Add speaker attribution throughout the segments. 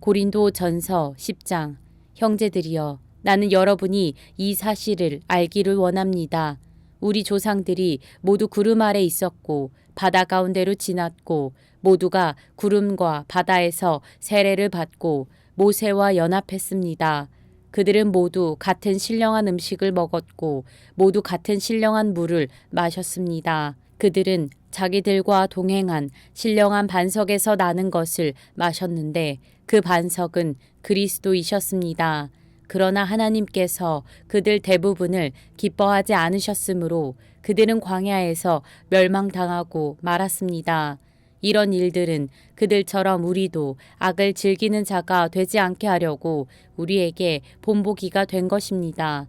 Speaker 1: 고린도전서 10장. 형제들이여, 나는 여러분이 이 사실을 알기를 원합니다. 우리 조상들이 모두 구름 아래 있었고 바다 가운데로 지났고 모두가 구름과 바다에서 세례를 받고 모세와 연합했습니다. 그들은 모두 같은 신령한 음식을 먹었고 모두 같은 신령한 물을 마셨습니다. 그들은 자기들과 동행한 신령한 반석에서 나는 것을 마셨는데 그 반석은 그리스도이셨습니다. 그러나 하나님께서 그들 대부분을 기뻐하지 않으셨으므로 그들은 광야에서 멸망당하고 말았습니다. 이런 일들은 그들처럼 우리도 악을 즐기는 자가 되지 않게 하려고 우리에게 본보기가 된 것입니다.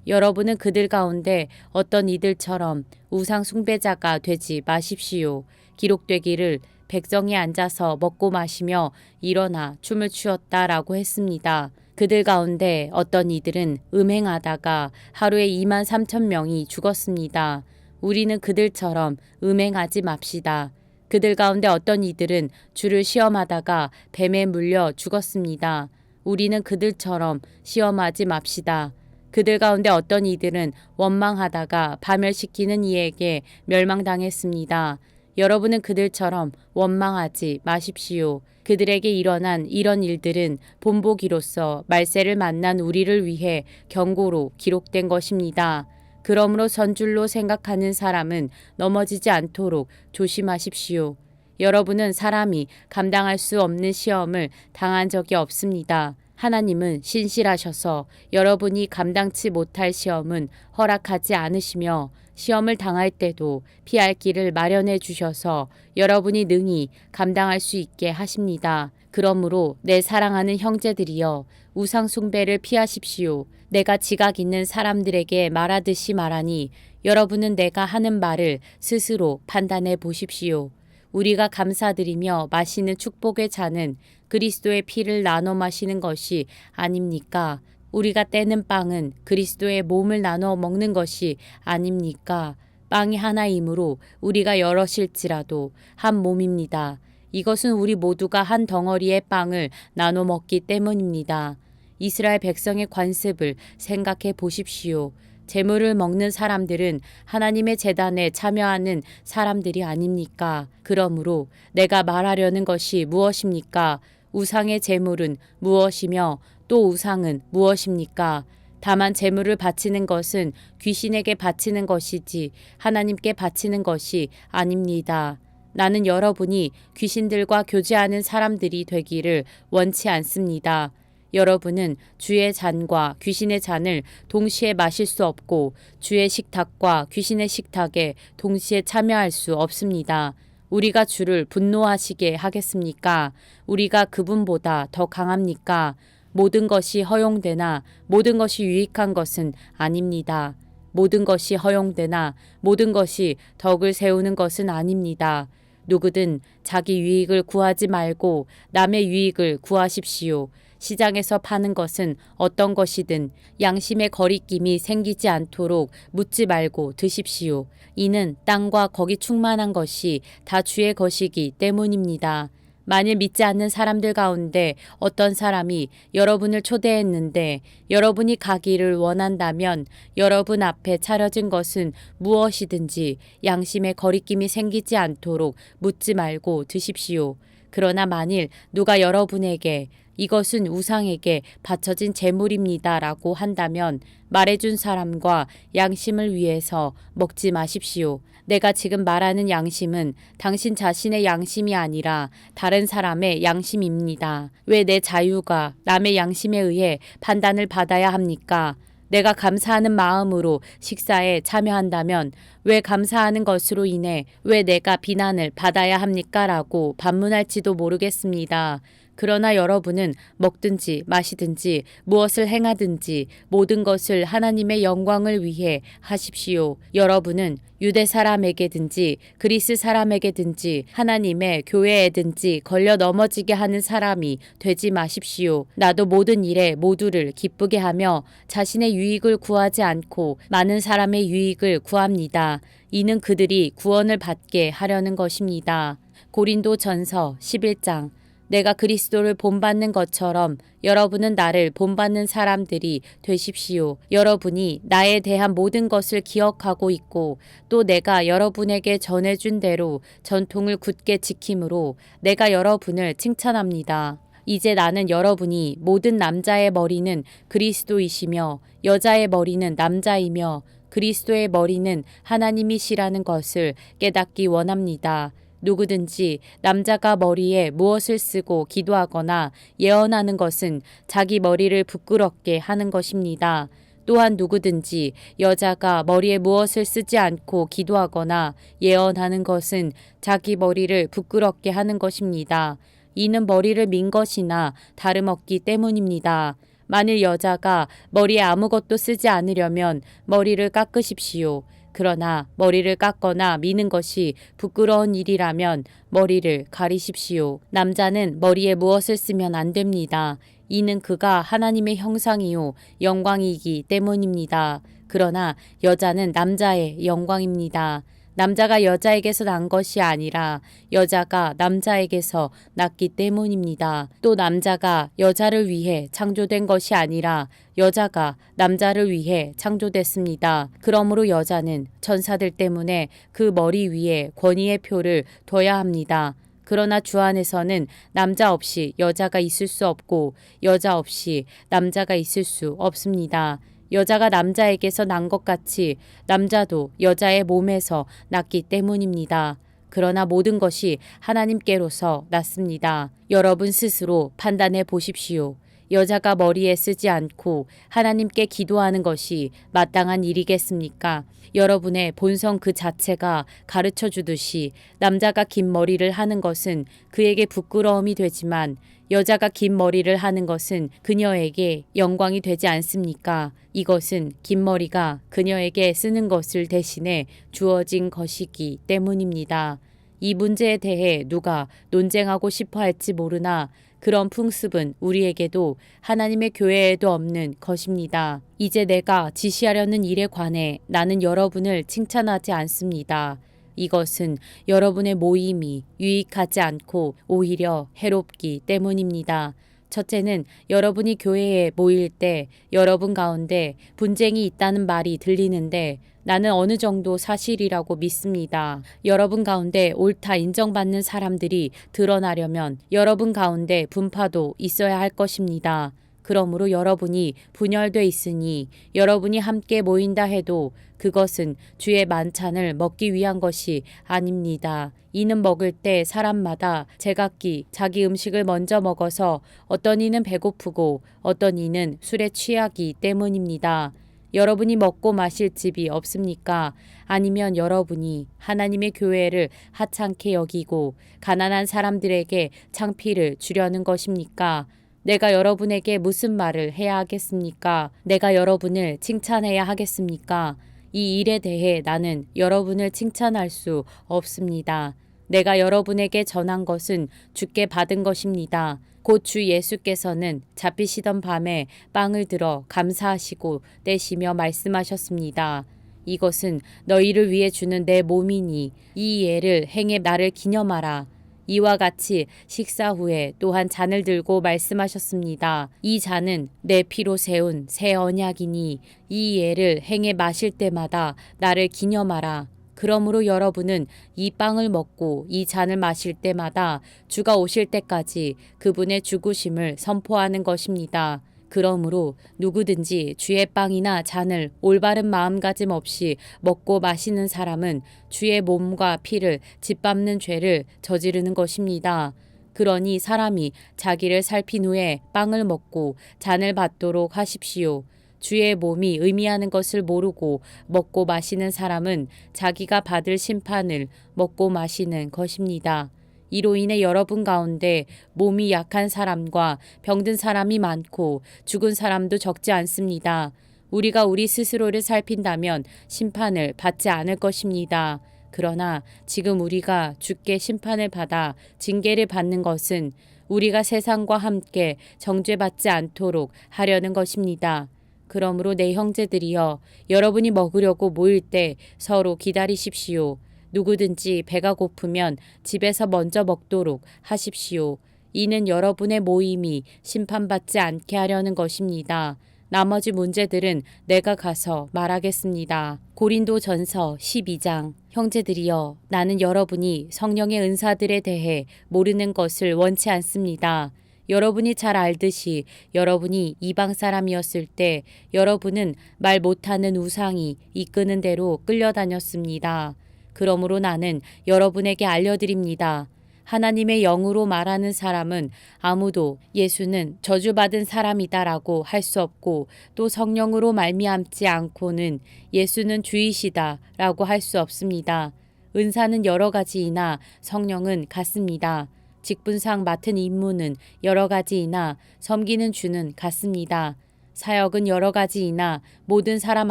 Speaker 1: 여러분은 그들 가운데 어떤 이들처럼 우상 숭배자가 되지 마십시오. 기록되기를 백성이 앉아서 먹고 마시며 일어나 춤을 추었다라고 했습니다. 그들 가운데 어떤 이들은 음행하다가 하루에 2만 3천 명이 죽었습니다. 우리는 그들처럼 음행하지 맙시다. 그들 가운데 어떤 이들은 주를 시험하다가 뱀에 물려 죽었습니다. 우리는 그들처럼 시험하지 맙시다. 그들 가운데 어떤 이들은 원망하다가 파멸시키는 이에게 멸망당했습니다. 여러분은 그들처럼 원망하지 마십시오. 그들에게 일어난 이런 일들은 본보기로서 말세를 만난 우리를 위해 경고로 기록된 것입니다. 그러므로 선줄로 생각하는 사람은 넘어지지 않도록 조심하십시오. 여러분은 사람이 감당할 수 없는 시험을 당한 적이 없습니다. 하나님은 신실하셔서 여러분이 감당치 못할 시험은 허락하지 않으시며 시험을 당할 때도 피할 길을 마련해 주셔서 여러분이 능히 감당할 수 있게 하십니다. 그러므로 내 사랑하는 형제들이여, 우상 숭배를 피하십시오. 내가 지각 있는 사람들에게 말하듯이 말하니 여러분은 내가 하는 말을 스스로 판단해 보십시오. 우리가 감사드리며 마시는 축복의 잔은 그리스도의 피를 나눠 마시는 것이 아닙니까? 우리가 떼는 빵은 그리스도의 몸을 나눠 먹는 것이 아닙니까? 빵이 하나이므로 우리가 여럿일지라도 한 몸입니다. 이것은 우리 모두가 한 덩어리의 빵을 나눠 먹기 때문입니다. 이스라엘 백성의 관습을 생각해 보십시오. 재물을 먹는 사람들은 하나님의 제단에 참여하는 사람들이 아닙니까? 그러므로 내가 말하려는 것이 무엇입니까? 우상의 제물은 무엇이며 또 우상은 무엇입니까? 다만 제물을 바치는 것은 귀신에게 바치는 것이지 하나님께 바치는 것이 아닙니다. 나는 여러분이 귀신들과 교제하는 사람들이 되기를 원치 않습니다. 여러분은 주의 잔과 귀신의 잔을 동시에 마실 수 없고 주의 식탁과 귀신의 식탁에 동시에 참여할 수 없습니다. 우리가 주를 분노하시게 하겠습니까? 우리가 그분보다 더 강합니까? 모든 것이 허용되나 모든 것이 유익한 것은 아닙니다. 모든 것이 허용되나 모든 것이 덕을 세우는 것은 아닙니다. 누구든 자기 유익을 구하지 말고 남의 유익을 구하십시오. 시장에서 파는 것은 어떤 것이든 양심의 거리낌이 생기지 않도록 묻지 말고 드십시오. 이는 땅과 거기 충만한 것이 다 주의 것이기 때문입니다. 만일 믿지 않는 사람들 가운데 어떤 사람이 여러분을 초대했는데 여러분이 가기를 원한다면 여러분 앞에 차려진 것은 무엇이든지 양심의 거리낌이 생기지 않도록 묻지 말고 드십시오. 그러나 만일 누가 여러분에게 이것은 우상에게 바쳐진 제물입니다 라고 한다면 말해준 사람과 양심을 위해서 먹지 마십시오. 내가 지금 말하는 양심은 당신 자신의 양심이 아니라 다른 사람의 양심입니다. 왜 내 자유가 남의 양심에 의해 판단을 받아야 합니까? 내가 감사하는 마음으로 식사에 참여한다면 왜 감사하는 것으로 인해 왜 내가 비난을 받아야 합니까? 라고 반문할지도 모르겠습니다. 그러나 여러분은 먹든지 마시든지 무엇을 행하든지 모든 것을 하나님의 영광을 위해 하십시오. 여러분은 유대 사람에게든지 그리스 사람에게든지 하나님의 교회에든지 걸려 넘어지게 하는 사람이 되지 마십시오. 나도 모든 일에 모두를 기쁘게 하며 자신의 유익을 구하지 않고 많은 사람의 유익을 구합니다. 이는 그들이 구원을 받게 하려는 것입니다. 고린도전서 11장. 내가 그리스도를 본받는 것처럼 여러분은 나를 본받는 사람들이 되십시오. 여러분이 나에 대한 모든 것을 기억하고 있고 또 내가 여러분에게 전해준 대로 전통을 굳게 지킴으로 내가 여러분을 칭찬합니다. 이제 나는 여러분이 모든 남자의 머리는 그리스도이시며 여자의 머리는 남자이며 그리스도의 머리는 하나님이시라는 것을 깨닫기 원합니다. 누구든지 남자가 머리에 무엇을 쓰고 기도하거나 예언하는 것은 자기 머리를 부끄럽게 하는 것입니다. 또한 누구든지 여자가 머리에 무엇을 쓰지 않고 기도하거나 예언하는 것은 자기 머리를 부끄럽게 하는 것입니다. 이는 머리를 민 것이나 다름없기 때문입니다. 만일 여자가 머리에 아무것도 쓰지 않으려면 머리를 깎으십시오. 그러나 머리를 깎거나 미는 것이 부끄러운 일이라면 머리를 가리십시오. 남자는 머리에 무엇을 쓰면 안 됩니다. 이는 그가 하나님의 형상이요 영광이기 때문입니다. 그러나 여자는 남자의 영광입니다. 남자가 여자에게서 난 것이 아니라 여자가 남자에게서 났기 때문입니다. 또 남자가 여자를 위해 창조된 것이 아니라 여자가 남자를 위해 창조됐습니다. 그러므로 여자는 천사들 때문에 그 머리 위에 권위의 표를 둬야 합니다. 그러나 주 안에서는 남자 없이 여자가 있을 수 없고 여자 없이 남자가 있을 수 없습니다. 여자가 남자에게서 난 것 같이 남자도 여자의 몸에서 났기 때문입니다. 그러나 모든 것이 하나님께로서 났습니다. 여러분 스스로 판단해 보십시오. 여자가 머리에 쓰지 않고 하나님께 기도하는 것이 마땅한 일이겠습니까? 여러분의 본성 그 자체가 가르쳐 주듯이 남자가 긴 머리를 하는 것은 그에게 부끄러움이 되지만 여자가 긴 머리를 하는 것은 그녀에게 영광이 되지 않습니까? 이것은 긴 머리가 그녀에게 쓰는 것을 대신해 주어진 것이기 때문입니다. 이 문제에 대해 누가 논쟁하고 싶어 할지 모르나 그런 풍습은 우리에게도 하나님의 교회에도 없는 것입니다. 이제 내가 지시하려는 일에 관해 나는 여러분을 칭찬하지 않습니다. 이것은 여러분의 모임이 유익하지 않고 오히려 해롭기 때문입니다. 첫째는 여러분이 교회에 모일 때 여러분 가운데 분쟁이 있다는 말이 들리는데 나는 어느 정도 사실이라고 믿습니다. 여러분 가운데 옳다 인정받는 사람들이 드러나려면 여러분 가운데 분파도 있어야 할 것입니다. 그러므로 여러분이 분열돼 있으니 여러분이 함께 모인다 해도 그것은 주의 만찬을 먹기 위한 것이 아닙니다. 이는 먹을 때 사람마다 제각기 자기 음식을 먼저 먹어서 어떤 이는 배고프고 어떤 이는 술에 취하기 때문입니다. 여러분이 먹고 마실 집이 없습니까? 아니면 여러분이 하나님의 교회를 하찮게 여기고 가난한 사람들에게 창피를 주려는 것입니까? 내가 여러분에게 무슨 말을 해야 하겠습니까? 내가 여러분을 칭찬해야 하겠습니까? 이 일에 대해 나는 여러분을 칭찬할 수 없습니다. 내가 여러분에게 전한 것은 주께 받은 것입니다. 곧 주 예수께서는 잡히시던 밤에 빵을 들어 감사하시고 떼시며 말씀하셨습니다. 이것은 너희를 위해 주는 내 몸이니 이 예를 행해 나를 기념하라. 이와 같이 식사 후에 또한 잔을 들고 말씀하셨습니다. 이 잔은 내 피로 세운 새 언약이니 이 예를 행해 마실 때마다 나를 기념하라. 그러므로 여러분은 이 빵을 먹고 이 잔을 마실 때마다 주가 오실 때까지 그분의 죽으심을 선포하는 것입니다. 그러므로 누구든지 주의 빵이나 잔을 올바른 마음가짐 없이 먹고 마시는 사람은 주의 몸과 피를 짓밟는 죄를 저지르는 것입니다. 그러니 사람이 자기를 살핀 후에 빵을 먹고 잔을 받도록 하십시오. 주의 몸이 의미하는 것을 모르고 먹고 마시는 사람은 자기가 받을 심판을 먹고 마시는 것입니다. 이로 인해 여러분 가운데 몸이 약한 사람과 병든 사람이 많고 죽은 사람도 적지 않습니다. 우리가 우리 스스로를 살핀다면 심판을 받지 않을 것입니다. 그러나 지금 우리가 주께 심판을 받아 징계를 받는 것은 우리가 세상과 함께 정죄받지 않도록 하려는 것입니다. 그러므로 내 형제들이여 여러분이 먹으려고 모일 때 서로 기다리십시오. 누구든지 배가 고프면 집에서 먼저 먹도록 하십시오. 이는 여러분의 모임이 심판받지 않게 하려는 것입니다. 나머지 문제들은 내가 가서 말하겠습니다. 고린도전서 12장. 형제들이여, 나는 여러분이 성령의 은사들에 대해 모르는 것을 원치 않습니다. 여러분이 잘 알듯이 여러분이 이방 사람이었을 때 여러분은 말 못하는 우상이 이끄는 대로 끌려다녔습니다. 그러므로 나는 여러분에게 알려드립니다. 하나님의 영으로 말하는 사람은 아무도 예수는 저주받은 사람이다라고 할 수 없고, 또 성령으로 말미암지 않고는 예수는 주이시다라고 할 수 없습니다. 은사는 여러 가지이나 성령은 같습니다. 직분상 맡은 임무는 여러 가지이나 섬기는 주는 같습니다. 사역은 여러 가지이나 모든 사람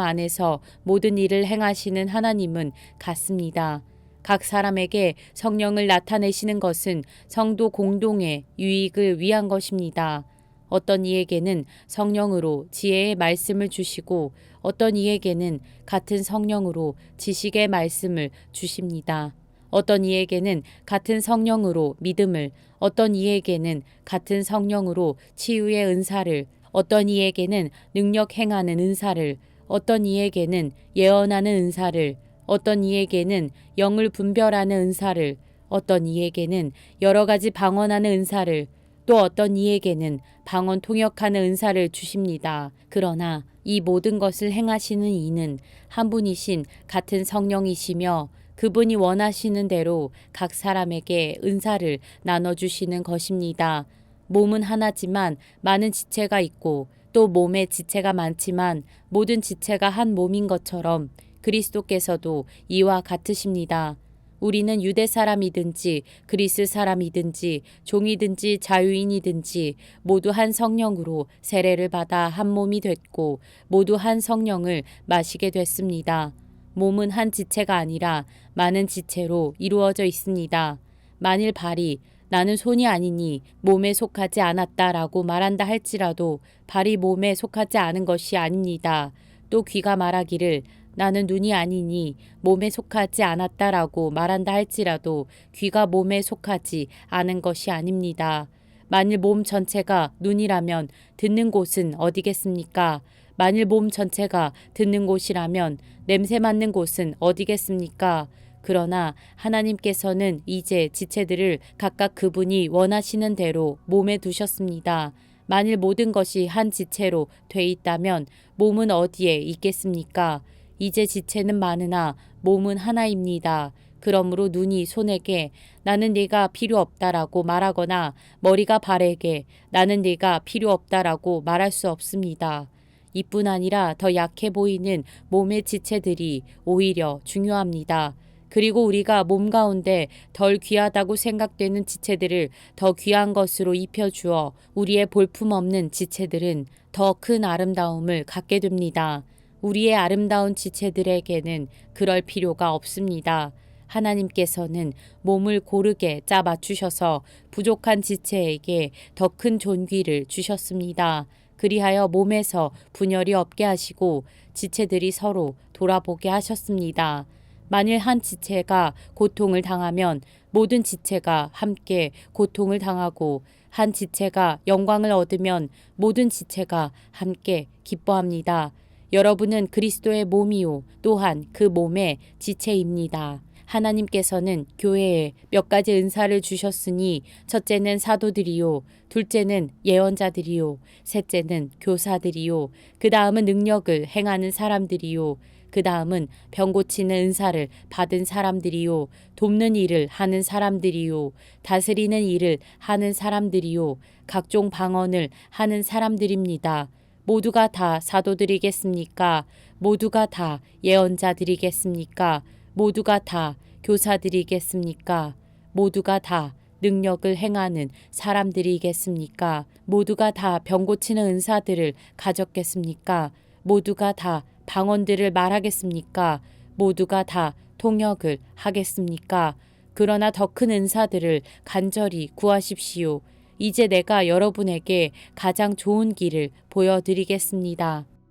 Speaker 1: 안에서 모든 일을 행하시는 하나님은 같습니다. 각 사람에게 성령을 나타내시는 것은 성도 공동의 유익을 위한 것입니다. 어떤 이에게는 성령으로 지혜의 말씀을 주시고 어떤 이에게는 같은 성령으로 지식의 말씀을 주십니다. 어떤 이에게는 같은 성령으로 믿음을, 어떤 이에게는 같은 성령으로 치유의 은사를, 어떤 이에게는 능력 행하는 은사를, 어떤 이에게는 예언하는 은사를, 어떤 이에게는 영을 분별하는 은사를, 어떤 이에게는 여러 가지 방언하는 은사를, 또 어떤 이에게는 방언 통역하는 은사를 주십니다. 그러나 이 모든 것을 행하시는 이는 한 분이신 같은 성령이시며 그분이 원하시는 대로 각 사람에게 은사를 나눠주시는 것입니다. 몸은 하나지만 많은 지체가 있고 또 몸에 지체가 많지만 모든 지체가 한 몸인 것처럼 그리스도께서도 이와 같으십니다. 우리는 유대 사람이든지 그리스 사람이든지 종이든지 자유인이든지 모두 한 성령으로 세례를 받아 한 몸이 됐고 모두 한 성령을 마시게 됐습니다. 몸은 한 지체가 아니라 많은 지체로 이루어져 있습니다. 만일 발이 나는 손이 아니니 몸에 속하지 않았다라고 말한다 할지라도 발이 몸에 속하지 않은 것이 아닙니다. 또 귀가 말하기를 나는 눈이 아니니 몸에 속하지 않았다라고 말한다 할지라도 귀가 몸에 속하지 않은 것이 아닙니다. 만일 몸 전체가 눈이라면 듣는 곳은 어디겠습니까? 만일 몸 전체가 듣는 곳이라면 냄새 맡는 곳은 어디겠습니까? 그러나 하나님께서는 이제 지체들을 각각 그분이 원하시는 대로 몸에 두셨습니다. 만일 모든 것이 한 지체로 돼 있다면 몸은 어디에 있겠습니까? 이제 지체는 많으나 몸은 하나입니다. 그러므로 눈이 손에게 나는 네가 필요 없다라고 말하거나 머리가 발에게 나는 네가 필요 없다라고 말할 수 없습니다. 이뿐 아니라 더 약해 보이는 몸의 지체들이 오히려 중요합니다. 그리고 우리가 몸 가운데 덜 귀하다고 생각되는 지체들을 더 귀한 것으로 입혀주어 우리의 볼품없는 지체들은 더 큰 아름다움을 갖게 됩니다. 우리의 아름다운 지체들에게는 그럴 필요가 없습니다. 하나님께서는 몸을 고르게 짜 맞추셔서 부족한 지체에게 더 큰 존귀를 주셨습니다. 그리하여 몸에서 분열이 없게 하시고 지체들이 서로 돌아보게 하셨습니다. 만일 한 지체가 고통을 당하면 모든 지체가 함께 고통을 당하고 한 지체가 영광을 얻으면 모든 지체가 함께 기뻐합니다. 여러분은 그리스도의 몸이요 또한 그 몸의 지체입니다. 하나님께서는 교회에 몇 가지 은사를 주셨으니 첫째는 사도들이요, 둘째는 예언자들이요, 셋째는 교사들이요, 그 다음은 능력을 행하는 사람들이요, 그 다음은 병 고치는 은사를 받은 사람들이요, 돕는 일을 하는 사람들이요, 다스리는 일을 하는 사람들이요, 각종 방언을 하는 사람들입니다. 모두가 다 사도들이겠습니까? 모두가 다 예언자들이겠습니까? 모두가 다 교사들이겠습니까? 모두가 다 능력을 행하는 사람들이겠습니까? 모두가 다 병 고치는 은사들을 가졌겠습니까? 모두가 다 방언들을 말하겠습니까? 모두가 다 통역을 하겠습니까? 그러나 더 큰 은사들을 간절히 구하십시오. 이제 내가 여러분에게 가장 좋은 길을 보여드리겠습니다.